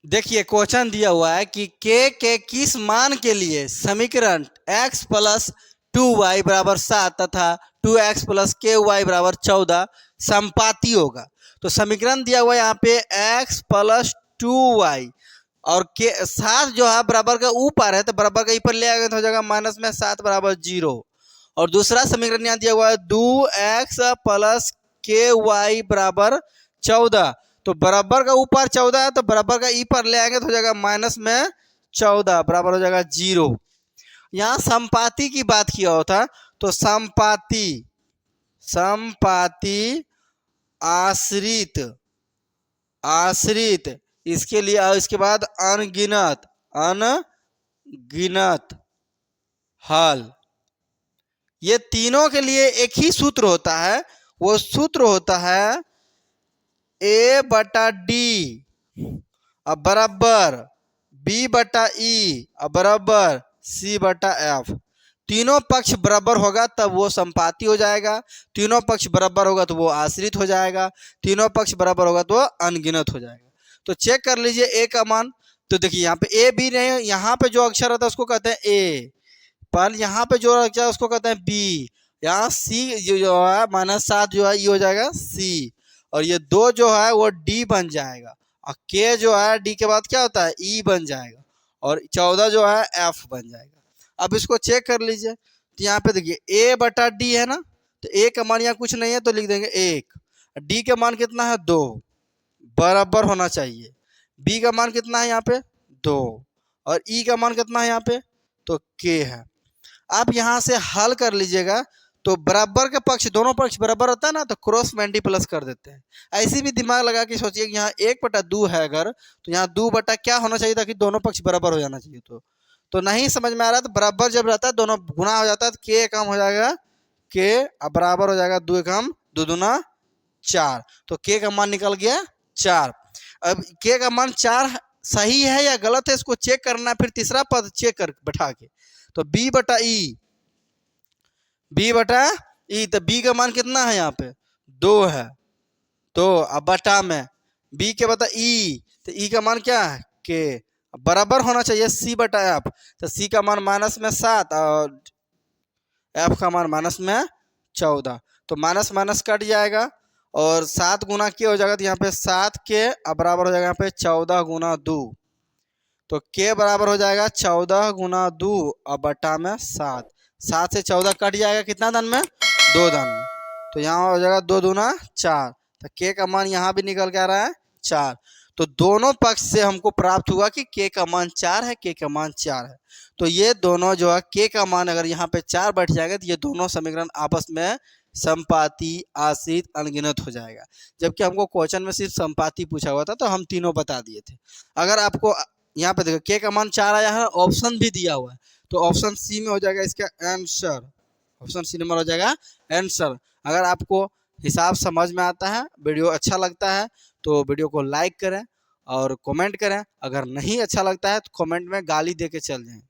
देखिए क्वेश्चन दिया हुआ है कि के किस मान के लिए समीकरण x प्लस 2y बराबर 7 तथा 2x प्लस के वाई बराबर 14 संपाती होगा। तो समीकरण दिया हुआ है यहाँ पे x प्लस 2y और के 7 जो है बराबर का ऊपर है तो बराबर का ऊपर ले आएगा तो हो जाएगा माइनस में 7 बराबर 0। और दूसरा समीकरण यहाँ दिया हुआ है 2x प्लस के वाई बराबर 14। तो बराबर का ऊपर 14 है तो बराबर का ई पर ले आएंगे तो हो जाएगा माइनस में 14 बराबर हो जाएगा 0। यहाँ संपाती की बात किया होता तो संपाती आश्रित इसके लिए और इसके बाद अनगिनत हल, ये तीनों के लिए एक ही सूत्र होता है। वो सूत्र होता है a बटा डी अब बराबर b बटा ई अब बराबर c बटा एफ। तीनों पक्ष बराबर होगा तब वो संपाती हो जाएगा, तीनों पक्ष बराबर होगा तो वो आश्रित हो जाएगा, तीनों पक्ष बराबर होगा तो वो अनगिनत हो जाएगा। तो चेक कर लीजिए a का मान। तो देखिए यहाँ पे ए बी नहीं, यहाँ पे जो अक्षर होता है उसको कहते हैं ए, पर यहाँ पे जो अक्षर उसको कहते हैं बी। यहाँ सी जो है -7 जो है ये हो जाएगा सी, और ये 2 जो है वो डी बन जाएगा, और के जो है डी के बाद क्या होता है ई बन जाएगा, और 14 जो है एफ बन जाएगा। अब इसको चेक कर लीजिए तो यहाँ पे देखिए ए बटा डी है ना, तो ए का मान यहाँ कुछ नहीं है तो लिख देंगे 1, डी का मान कितना है 2 बराबर होना चाहिए, बी का मान कितना है यहाँ पे 2, और ई का मान कितना है यहाँ पे तो के है। आप यहाँ से हल कर लीजिएगा तो बराबर के पक्ष दोनों पक्ष बराबर होता है ना तो क्रॉस मल्टीप्लस कर देते हैं। ऐसे भी दिमाग लगा के सोचिए कि यहाँ 1/2 है अगर तो यहाँ 2 बटा क्या होना चाहिए था कि दोनों पक्ष बराबर हो जाना चाहिए। तो नहीं समझ में आ रहा तो बराबर जब रहता है दोनों गुना हो जाता है तो के कम हो जाएगा के अब बराबर हो जाएगा 2 कम 2 दूना 4, तो के का मान निकल गया 4। अब के का मान 4 सही है या गलत है इसको चेक करना है, फिर तीसरा पद चेक कर बैठा के। तो b बटा ई तो b का मान कितना है यहाँ पे 2 है, तो अब बटा में b के बता ई तो ई का मान क्या है के, बराबर होना चाहिए c बटा एफ, तो c का मान -7 और f का मान -14, तो माइनस माइनस कट जाएगा और 7 गुना के हो जाएगा तो यहाँ पे 7 के अब बराबर हो जाएगा यहाँ पे 14 गुना 2, तो के बराबर हो जाएगा 14 गुना 2 अब बटा में 7, 7 से 14 कट जाएगा कितना दान में 2 दान में, तो यहाँ हो जाएगा 2 दूना 4, तो के का मान यहाँ भी निकल के आ रहा है 4। तो दोनों पक्ष से हमको प्राप्त हुआ कि के का मान 4 है, के का मान 4 है। तो ये दोनों जो है के का मान अगर यहाँ पे 4 बैठ जाएगा तो ये दोनों समीकरण आपस में संपाती आश्रित अनगिनत हो जाएगा। जबकि हमको क्वेश्चन में सिर्फ संपाती पूछा हुआ था तो हम तीनों बता दिए थे। अगर आपको यहाँ पे देखो के का मान 4 आया है, ऑप्शन भी दिया हुआ है, तो ऑप्शन सी में हो जाएगा इसका आंसर, ऑप्शन सी नंबर हो जाएगा आंसर। अगर आपको हिसाब समझ में आता है, वीडियो अच्छा लगता है तो वीडियो को लाइक करें और कमेंट करें, अगर नहीं अच्छा लगता है तो कमेंट में गाली दे के चल जाएं।